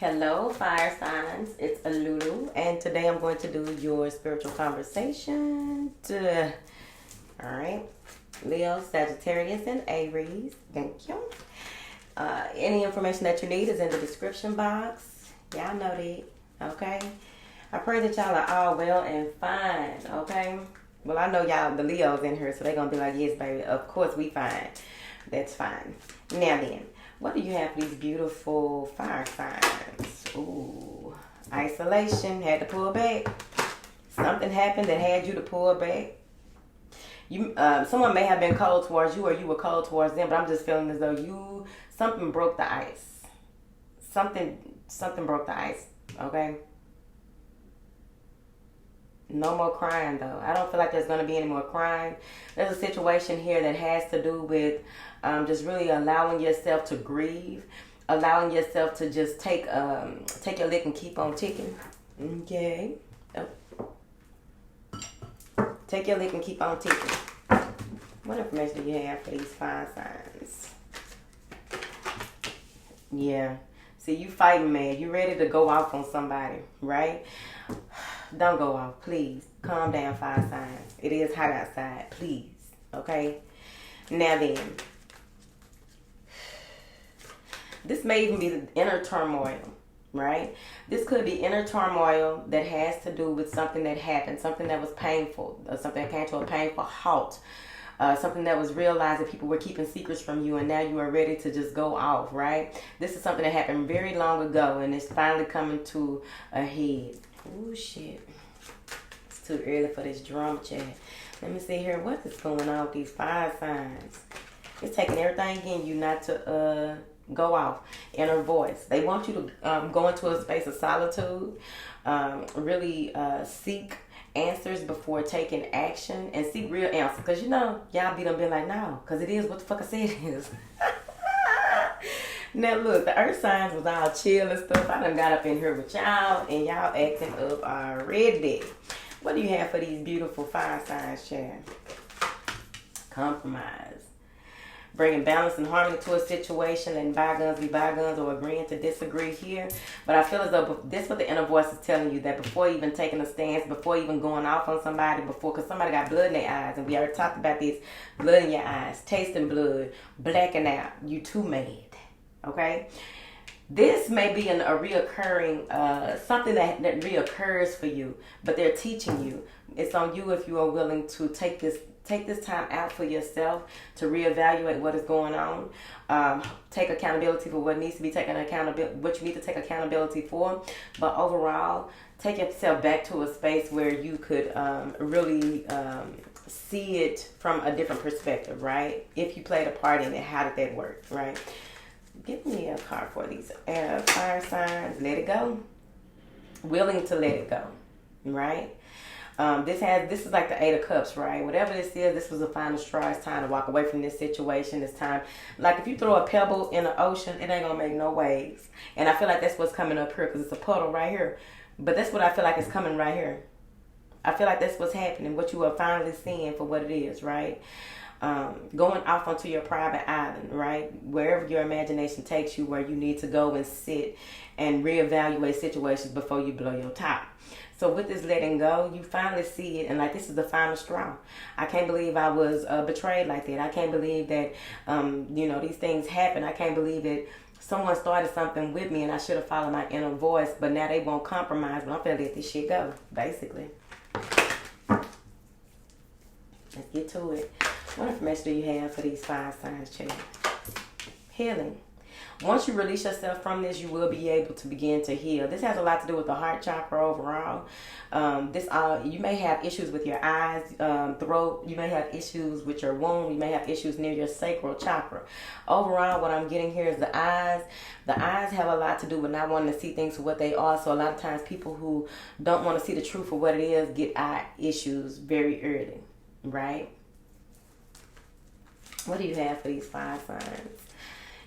Hello, fire signs. It's Alulu, and today I'm going to do your spiritual conversation. All right, Leo, Sagittarius, and Aries. Thank you. Any information that you need is in the description box. Y'all know that, okay? I pray that y'all are all well and fine, okay? Well, I know y'all, the Leos in here, so they're going to be like, yes, baby, of course we fine. That's fine. Now then, what do you have for these beautiful fire signs? Ooh, isolation, had to pull back. Something happened that had you to pull back. Someone may have been cold towards you, or you were cold towards them, but I'm just feeling as though something broke the ice. Something broke the ice, okay? No more crying, though. I don't feel like there's going to be any more crying. There's a situation here that has to do with just really allowing yourself to grieve, allowing yourself to just take your lick and keep on ticking. Okay. Oh. Take your lick and keep on ticking. What information do you have for these fire signs? Yeah. See, you fighting mad. You ready to go off on somebody, right? Don't go off, please. Calm down, fire signs. It is hot outside, please. Okay? Now then, this may even be the inner turmoil, right? This could be inner turmoil that has to do with something that happened, something that was painful, or something that came to a painful halt, something that was realized that people were keeping secrets from you, and now you are ready to just go off, right? This is something that happened very long ago, and it's finally coming to a head. Oh shit. It's too early for this drum chat. Let me see here. What is going on with these fire signs? It's taking everything in you not to go off. Inner voice. They want you to go into a space of solitude. Really seek answers before taking action. And seek real answers. Because y'all be done been like, no. Because it is what the fuck I said it is. Now look, the earth signs was all chill and stuff. I done got up in here with y'all, and y'all acting up already. What do you have for these beautiful fire signs, Chad? Compromise. Bringing balance and harmony to a situation, letting bygones be bygones, or agreeing to disagree here. But I feel as though this is what the inner voice is telling you, that before even taking a stance, before even going off on somebody, because somebody got blood in their eyes, and we already talked about this, blood in your eyes, tasting blood, blacking out, you too mad. Okay, this may be a reoccurring something that reoccurs for you, but they're teaching you. It's on you if you are willing to take this time out for yourself to reevaluate what is going on. Take accountability for what needs to be taken accountability, what you need to take accountability for. But overall, take yourself back to a space where you could really see it from a different perspective, right? If you played a part in it, how did that work, right? Give me a card for these fire signs. Let it go. Willing to let it go, right? This is like the 8 of Cups, right? Whatever this is, this was the final straw. It's time to walk away from this situation. It's time, like if you throw a pebble in the ocean, it ain't gonna make no waves. And I feel like that's what's coming up here, because it's a puddle right here. But that's what I feel like is coming right here. I feel like that's what's happening, what you are finally seeing for what it is, right? Going off onto your private island, right? Wherever your imagination takes you, where you need to go and sit and reevaluate situations before you blow your top. So with this letting go, you finally see it, and like this is the final straw. I can't believe I was betrayed like that. I can't believe that, these things happen. I can't believe that someone started something with me and I should have followed my inner voice, but now they won't compromise, but I'm gonna let this shit go, basically. Let's get to it. What information do you have for these fire signs, Chad? Healing. Once you release yourself from this, you will be able to begin to heal. This has a lot to do with the heart chakra overall. You may have issues with your eyes, throat. You may have issues with your womb. You may have issues near your sacral chakra. Overall, what I'm getting here is the eyes. The eyes have a lot to do with not wanting to see things for what they are. So a lot of times people who don't want to see the truth for what it is get eye issues very early, right? What do you have for these fire signs?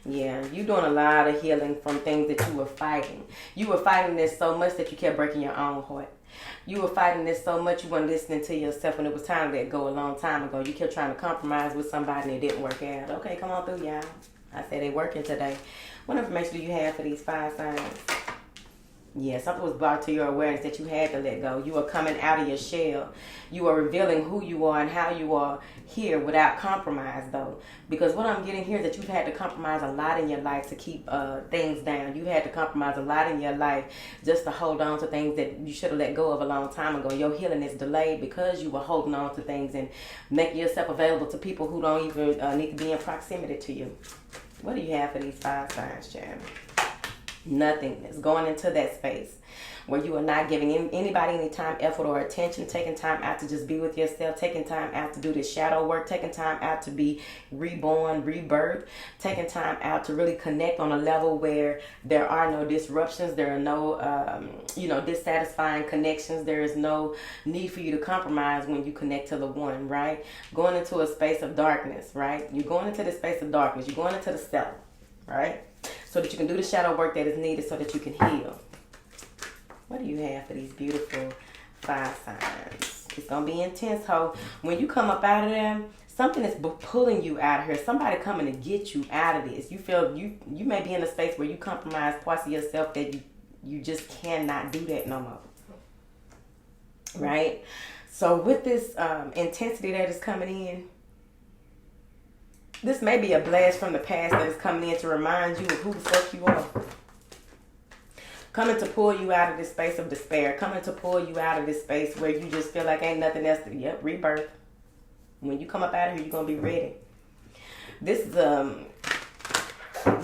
Yeah, you're doing a lot of healing from things that you were fighting. You were fighting this so much that you kept breaking your own heart. You were fighting this so much you weren't listening to yourself when it was time to let go a long time ago. You kept trying to compromise with somebody and it didn't work out. Okay, come on through, y'all. I said they working today. What information do you have for these fire signs? Yeah, something was brought to your awareness that you had to let go. You are coming out of your shell. You are revealing who you are and how you are here without compromise, though. Because what I'm getting here is that you've had to compromise a lot in your life to keep things down. You had to compromise a lot in your life just to hold on to things that you should have let go of a long time ago. Your healing is delayed because you were holding on to things and making yourself available to people who don't even need to be in proximity to you. What do you have for these 5 signs, Jeremy? Nothingness, going into that space where you are not giving anybody any time, effort, or attention, taking time out to just be with yourself, taking time out to do this shadow work, taking time out to be reborn, rebirth, taking time out to really connect on a level where there are no disruptions, there are no, dissatisfying connections, there is no need for you to compromise when you connect to the one, right? Going into a space of darkness, right? You're going into the space of darkness, you're going into the self, right? So that you can do the shadow work that is needed so that you can heal. What do you have for these beautiful 5 signs? It's going to be intense, ho. When you come up out of there, something is pulling you out of here. Somebody coming to get you out of this. You feel you may be in a space where you compromise parts of yourself that you just cannot do that no more. Right? So with this intensity that is coming in, this may be a blast from the past that is coming in to remind you of who the fuck you are. Coming to pull you out of this space of despair. Coming to pull you out of this space where you just feel like ain't nothing else to do. Yep, rebirth. When you come up out of here, you're going to be ready. This is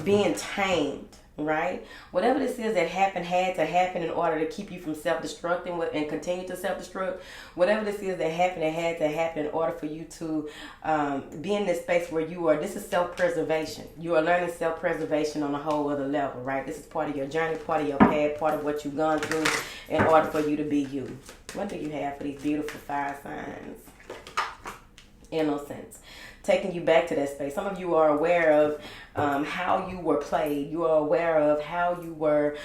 being tamed, right? Whatever this is that happened had to happen in order to keep you from self-destructing and continue to self-destruct. Whatever this is that happened, it had to happen in order for you to be in this space where you are. This is self-preservation. You are learning self-preservation on a whole other level, right? This is part of your journey, part of your path, part of what you've gone through in order for you to be you. What do you have for these beautiful 5 signs? Innocence. Taking you back to that space. Some of you are aware of how you were played. You are aware of how you were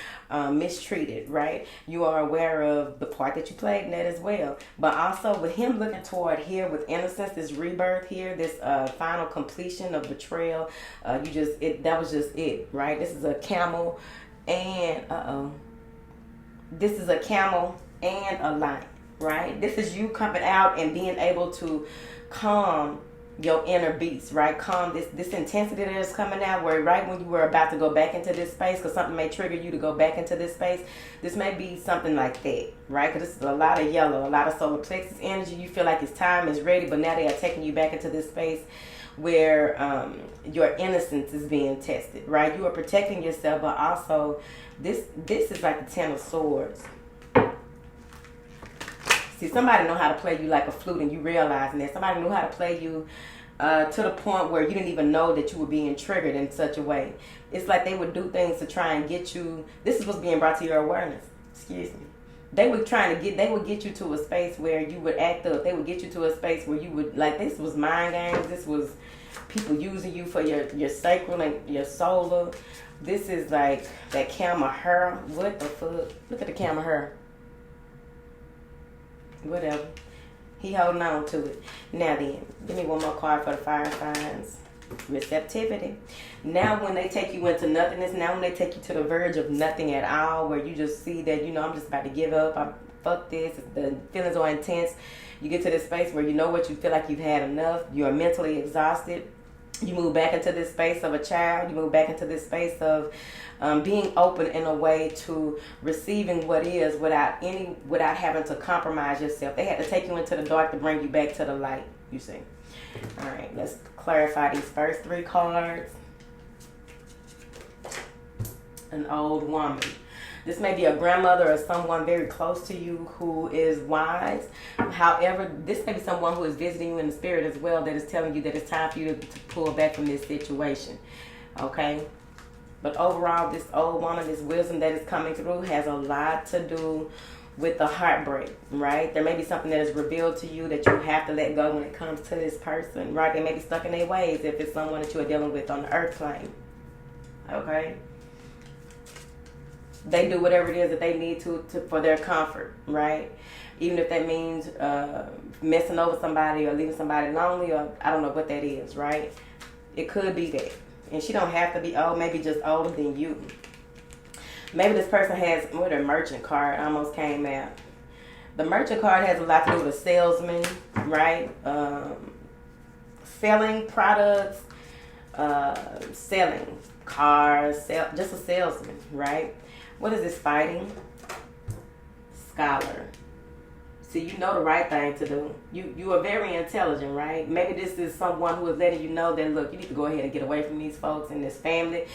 mistreated, right? You are aware of the part that you played in that as well. But also with him looking toward here with innocence, this rebirth here, this final completion of betrayal, that was just it, right? This is a camel and this is a camel and a lion, right? This is you coming out and being able to calm your inner beast, right? Calm this intensity that is coming out, where right when you were about to go back into this space, because something may trigger you to go back into this space. This may be something like that, right? Because this is a lot of yellow, a lot of solar plexus energy. You feel like it's time, is ready, but now they are taking you back into this space where your innocence is being tested, right? You are protecting yourself, but also this is like the 10 of Swords. See, somebody know how to play you like a flute, and you realizing that. Somebody knew how to play you to the point where you didn't even know that you were being triggered in such a way. It's like they would do things to try and get you. This is what's being brought to your awareness. Excuse me. They would get you to a space where you would act up. They would get you to a space where you would, like, this was mind games. This was people using you for your sacral and your solar. This is like that camel hair. What the fuck? Look at the camel hair. Whatever. He holding on to it. Now then, give me one more card for the fire signs. Receptivity. Now when they take you into nothingness, now when they take you to the verge of nothing at all, where you just see that, I'm just about to give up. Fuck this. The feelings are intense. You get to this space where you know what, you feel like you've had enough. You are mentally exhausted. You move back into this space of a child. You move back into this space of being open in a way to receiving what is without having to compromise yourself. They had to take you into the dark to bring you back to the light, you see. All right, let's clarify these first 3 cards. An old woman. This may be a grandmother or someone very close to you who is wise. However, this may be someone who is visiting you in the spirit as well, that is telling you that it's time for you to pull back from this situation. Okay? But overall, this old woman, this wisdom that is coming through has a lot to do with the heartbreak, right? There may be something that is revealed to you that you have to let go when it comes to this person, right? They may be stuck in their ways if it's someone that you are dealing with on the earth plane. Okay? They do whatever it is that they need to for their comfort, right? Even if that means messing over somebody or leaving somebody lonely, or I don't know what that is, right? It could be that. And she don't have to be old, maybe just older than you. Maybe this person has, what a merchant card almost came out. The merchant card has a lot to do with a salesman, right? Selling products, selling cars, just a salesman, right? What is this fighting? Scholar. See, you know the right thing to do. You are very intelligent, right? Maybe this is someone who is letting you know that, look, you need to go ahead and get away from these folks and this family,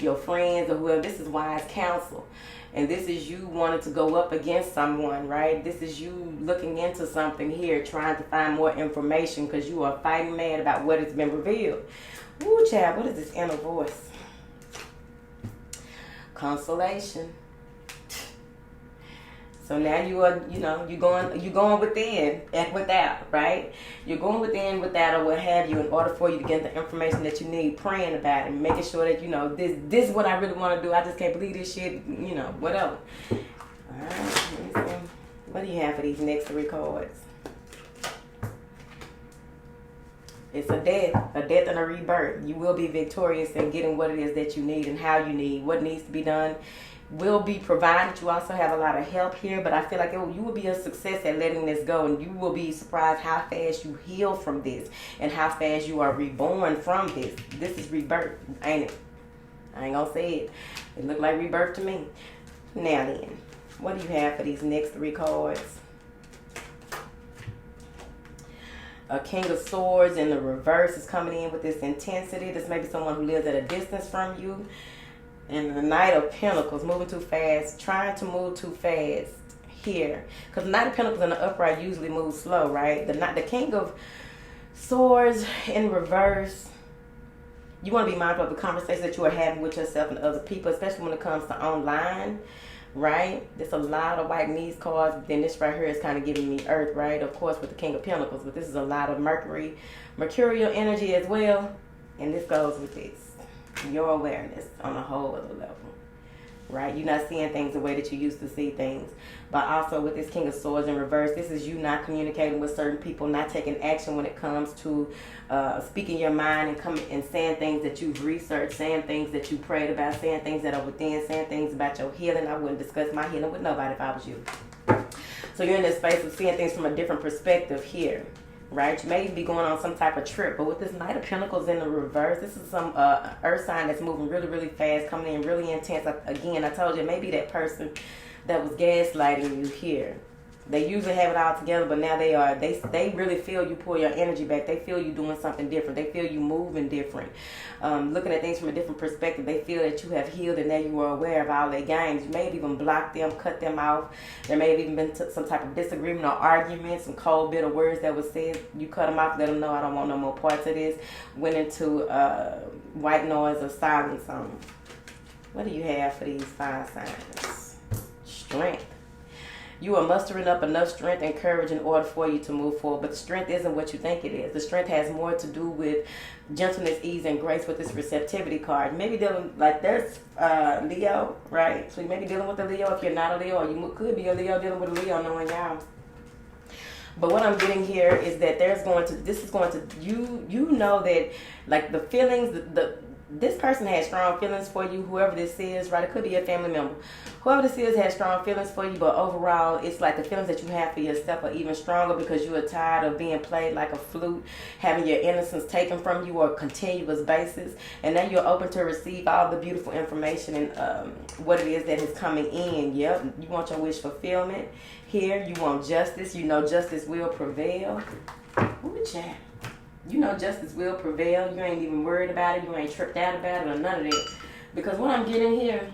your friends or whoever. This is wise counsel. And this is you wanting to go up against someone, right? This is you looking into something here, trying to find more information because you are fighting mad about what has been revealed. Ooh, child, what is this inner voice? Consolation. So now you are, you're going within and without, right? You're going within, without, or what have you, in order for you to get the information that you need, praying about it, making sure that, this is what I really want to do. I just can't believe this shit, whatever. All right, let me see. What do you have for these next 3 cards? It's a death and a rebirth. You will be victorious in getting what it is that you need and how you need. What needs to be done will be provided. You also have a lot of help here, but I feel like you will be a success at letting this go, and you will be surprised how fast you heal from this and how fast you are reborn from this. This is rebirth, ain't it? I ain't gonna say it. It looked like rebirth to me. Now then, what do you have for these next 3 cards? A King of Swords in the reverse is coming in with this intensity. This may be someone who lives at a distance from you. And the Knight of Pentacles, moving too fast, trying to move too fast here. Because the Knight of Pentacles in the upright usually moves slow, right? The King of Swords in reverse, you want to be mindful of the conversations that you are having with yourself and other people, especially when it comes to online, right? There's a lot of white knees cards. Then this right here is kind of giving me Earth, right? Of course, with the King of Pentacles. But this is a lot of mercurial energy as well. And this goes with this. Your awareness on a whole other level, right? You're not seeing things the way that you used to see things. But also with this King of Swords in reverse, this is you not communicating with certain people, not taking action when it comes to speaking your mind and coming and saying things that you've researched, saying things that you prayed about, saying things that are within, saying things about your healing. I wouldn't discuss my healing with nobody if I was you. So you're in this space of seeing things from a different perspective here. Right, you may be going on some type of trip, but with this Knight of Pentacles in the reverse, this is some earth sign that's moving really, really fast, coming in really intense. Again, I told you, it may be that person that was gaslighting you here. They usually have it all together, but now they really feel you pull your energy back. They feel you doing something different. They feel you moving different. Looking at things from a different perspective. They feel that you have healed and now you are aware of all their games. You may have even blocked them, cut them off. There may have even been some type of disagreement or argument, some cold, bitter words that was said. You cut them off, let them know I don't want no more parts of this. Went into white noise or silence on them. What do you have for these 5 signs? Strength. You are mustering up enough strength and courage in order for you to move forward. But the strength isn't what you think it is. The strength has more to do with gentleness, ease, and grace with this receptivity card. Maybe dealing, like there's Leo, right? So you may be dealing with a Leo if you're not a Leo. Or you could be a Leo dealing with a Leo knowing y'all. But what I'm getting here is that you know that like the feelings, this person has strong feelings for you, whoever this is, right? It could be a family member. Whoever this is has strong feelings for you, but overall, it's like the feelings that you have for yourself are even stronger because you are tired of being played like a flute, having your innocence taken from you on a continuous basis. And now you're open to receive all the beautiful information and what it is that is coming in. Yep, you want your wish fulfillment here. You want justice. You know justice will prevail. Ooh, child. You know justice will prevail. You ain't even worried about it. You ain't tripped out about it or none of that. Because what I'm getting here,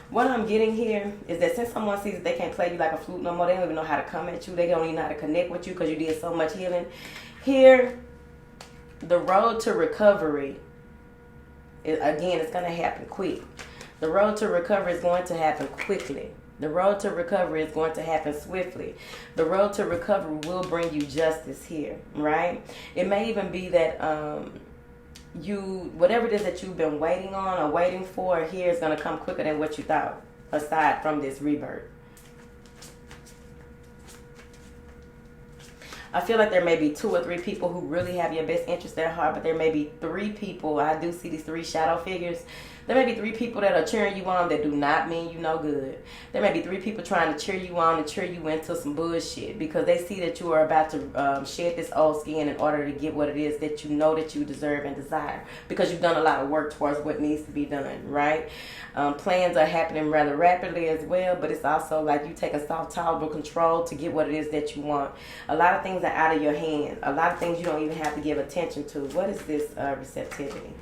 what I'm getting here is that since someone sees that they can't play you like a flute no more, they don't even know how to come at you. They don't even know how to connect with you because you did so much healing. Here, the road to recovery, again, it's going to happen quick. The road to recovery is going to happen quickly. The road to recovery is going to happen swiftly. The road to recovery will bring you justice here, right? It may even be that whatever it is that you've been waiting on or waiting for here is going to come quicker than what you thought, aside from this rebirth. I feel like there may be 2 or 3 people who really have your best interest at heart, but there may be 3 people. I do see these 3 shadow figures. There may be 3 people that are cheering you on that do not mean you no good. There may be 3 people trying to cheer you on and cheer you into some bullshit because they see that you are about to shed this old skin in order to get what it is that you know that you deserve and desire, because you've done a lot of work towards what needs to be done, right? Plans are happening rather rapidly as well, but it's also like you take a soft, tolerable control to get what it is that you want. A lot of things are out of your hands. A lot of things you don't even have to give attention to. What is this receptivity?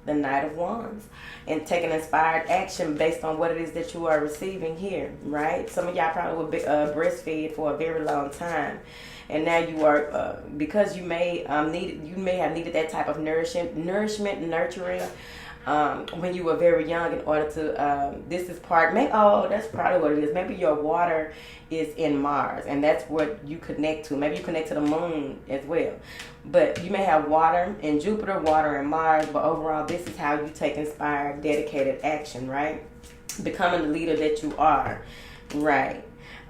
The Knight of Wands, and taking inspired action based on what it is that you are receiving here, right? Some of y'all probably will be breastfed for a very long time, and now you are because you may have needed that type of nourishment, nurturing when you were very young in order to this is part that's probably what it is. Maybe your water is in Mars, and that's what you connect to. Maybe you connect to the moon as well, but you may have water in Jupiter, water in Mars, but overall this is how you take inspired, dedicated action, right? Becoming the leader that you are, right?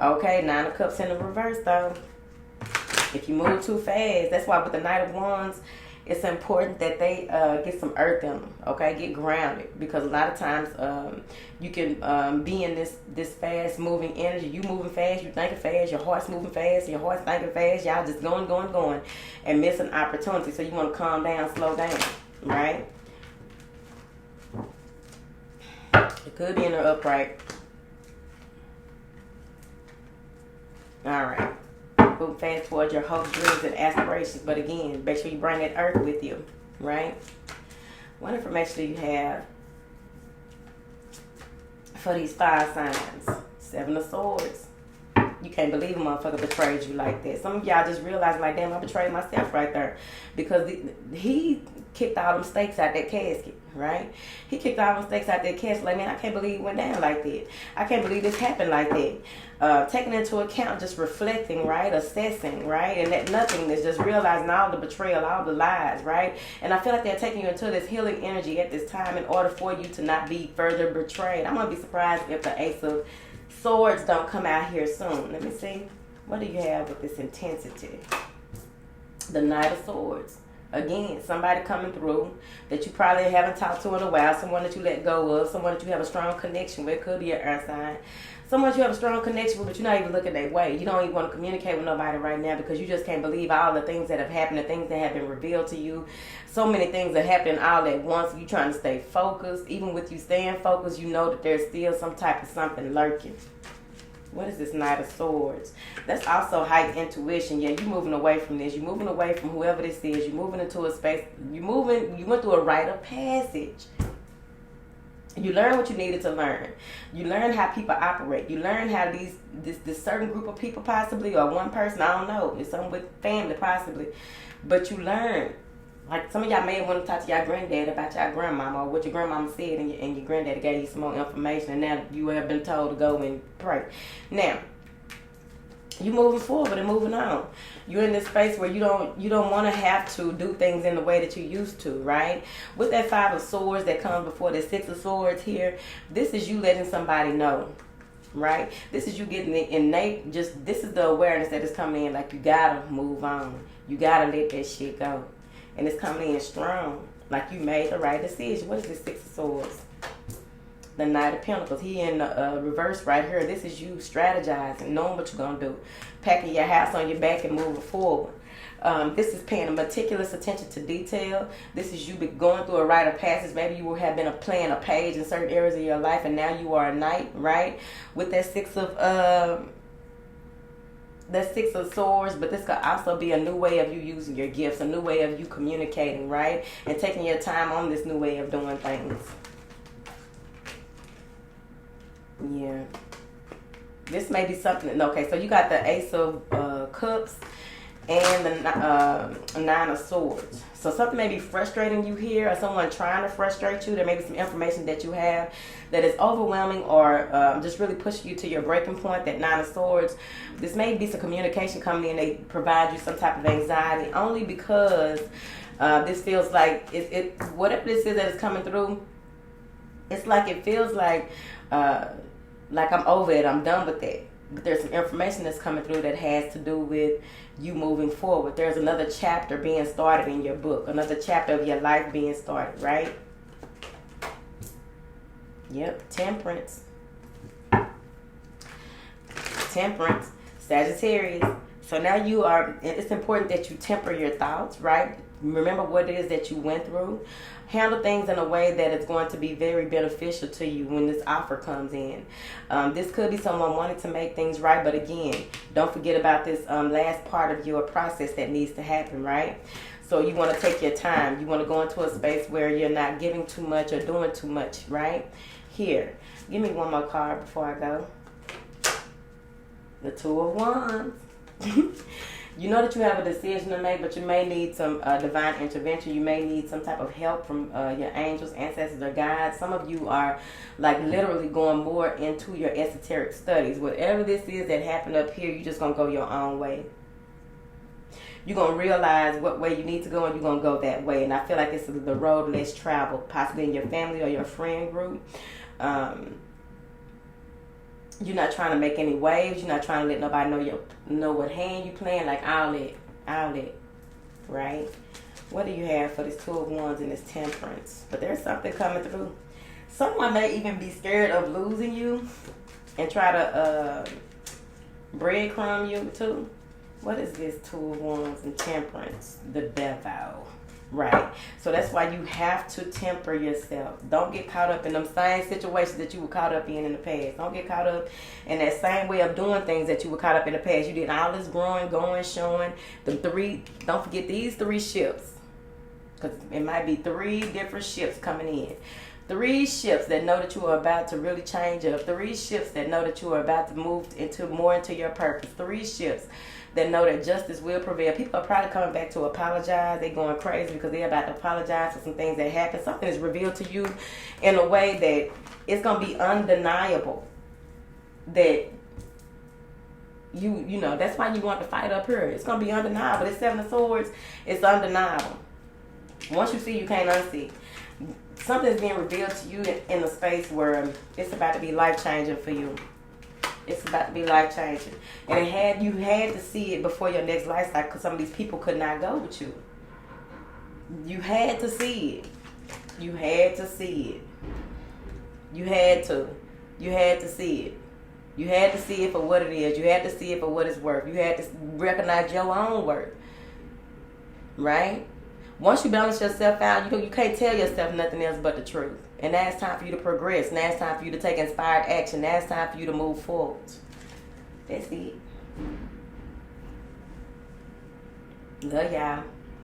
Okay, 9 of Cups in the reverse though. If you move too fast, that's why with the Knight of Wands, it's important that they get some earth in them, okay? Get grounded, because a lot of times you can be in this fast-moving energy. You moving fast, you thinking fast, your heart's moving fast, your heart's thinking fast. Y'all just going, and miss an opportunity. So you want to calm down, slow down, right? It could be in the upright. All right. Move fast towards your hopes, dreams, and aspirations. But again, make sure you bring that earth with you, right? What information do you have for these 5 signs? 7 of Swords. You can't believe a motherfucker betrayed you like that. Some of y'all just realize, like, damn, I betrayed myself right there. Because he kicked all them stakes out that casket, right? He kicked all them stakes out that casket. Like, man, I can't believe it went down like that. I can't believe this happened like that. Taking into account, just reflecting, right? Assessing, right? And that nothingness, just realizing all the betrayal, all the lies, right? And I feel like they're taking you into this healing energy at this time in order for you to not be further betrayed. I'm going to be surprised if the Ace of Swords don't come out here soon. Let me see. What do you have with this intensity? The Knight of Swords. Again, somebody coming through that you probably haven't talked to in a while. Someone that you let go of. Someone that you have a strong connection with. Could be an earth sign. Someone you have a strong connection with, but you're not even looking their way. You don't even want to communicate with nobody right now because you just can't believe all the things that have happened, the things that have been revealed to you. So many things are happening all at once. You trying to stay focused. Even with you staying focused, you know that there's still some type of something lurking. What is this Knight of Swords? That's also heightened intuition. Yeah, you're moving away from this. You're moving away from whoever this is. You're moving into a space. You went through a rite of passage. You learn what you needed to learn. You learn how people operate. You learn how this certain group of people possibly, or one person, I don't know. It's something with family possibly. But you learn. Like some of y'all may want to talk to your granddad about your grandmama or what your grandmama said, and your granddaddy gave you some more information, and now you have been told to go and pray. Now, you moving forward and moving on. You're in this space where you don't want to have to do things in the way that you used to, right? With that 5 of Swords that comes before the 6 of Swords here, this is you letting somebody know, right? This is you getting the innate, this is the awareness that is coming in, like you gotta move on. You gotta let that shit go. And it's coming in strong, like you made the right decision. What is this 6 of Swords? The Knight of Pentacles. He in the reverse right here. This is you strategizing, knowing what you're going to do. Packing your house on your back and moving forward. This is paying meticulous attention to detail. This is you going through a rite of passage. Maybe you have been playing a page in certain areas of your life, and now you are a knight, right? With that 6 of Swords, but this could also be a new way of you using your gifts, a new way of you communicating, right? And taking your time on this new way of doing things. Yeah. This may be something. Okay, so you got the Ace of Cups and the 9 of Swords. So something may be frustrating you here, or someone trying to frustrate you. There may be some information that you have that is overwhelming, or just really pushing you to your breaking point, that 9 of Swords. This may be some communication coming in. They provide you some type of anxiety, only because this feels like, whatever this is that is coming through, it's like it feels like I'm over it. I'm done with that. But there's some information that's coming through that has to do with you moving forward. There's another chapter being started in your book, another chapter of your life being started, right? Yep, Temperance. Temperance, Sagittarius. So now you are, it's important that you temper your thoughts, right? Remember what it is that you went through. Handle things in a way that is going to be very beneficial to you when this offer comes in. This could be someone wanting to make things right, but again, don't forget about this last part of your process that needs to happen, right? So you want to take your time. You want to go into a space where you're not giving too much or doing too much, right? Here, give me one more card before I go. The Two of Wands. You know that you have a decision to make, but you may need some divine intervention. You may need some type of help from your angels, ancestors, or guides. Some of you are like literally going more into your esoteric studies. Whatever this is that happened up here, you're just going to go your own way. You're going to realize what way you need to go, and you're going to go that way. And I feel like it's the road less traveled, possibly in your family or your friend group. You're not trying to make any waves. You're not trying to let nobody know what hand you playing. Like outlet, right? What do you have for this Two of Wands and this Temperance? But there's something coming through. Someone may even be scared of losing you and try to breadcrumb you too. What is this Two of Wands and Temperance? The Devil. Right. So that's why you have to temper yourself. Don't get caught up in them same situations that you were caught up in the past. Don't get caught up in that same way of doing things that you were caught up in the past. You did all this growing, going, showing. Don't forget these 3 ships. Because it might be 3 different ships coming in. 3 ships that know that you are about to really change up. 3 ships that know that you are about to move more into your purpose. 3 ships that know that justice will prevail. People are probably coming back to apologize. They're going crazy because they're about to apologize for some things that happened. Something is revealed to you in a way that it's going to be undeniable. That you know, that's why you want to fight up here. It's going to be undeniable. It's 7 of Swords. It's undeniable. Once you see, you can't unsee. Something's being revealed to you in a space where it's about to be life-changing for you. It's about to be life-changing. And you had to see it before your next life cycle, because some of these people could not go with you. You had to see it. You had to see it. You had to. You had to see it. You had to see it for what it is. You had to see it for what it's worth. You had to recognize your own worth. Right? Once you balance yourself out, you can't tell yourself nothing else but the truth. And now it's time for you to progress. Now it's time for you to take inspired action. Now it's time for you to move forward. That's it. Love y'all.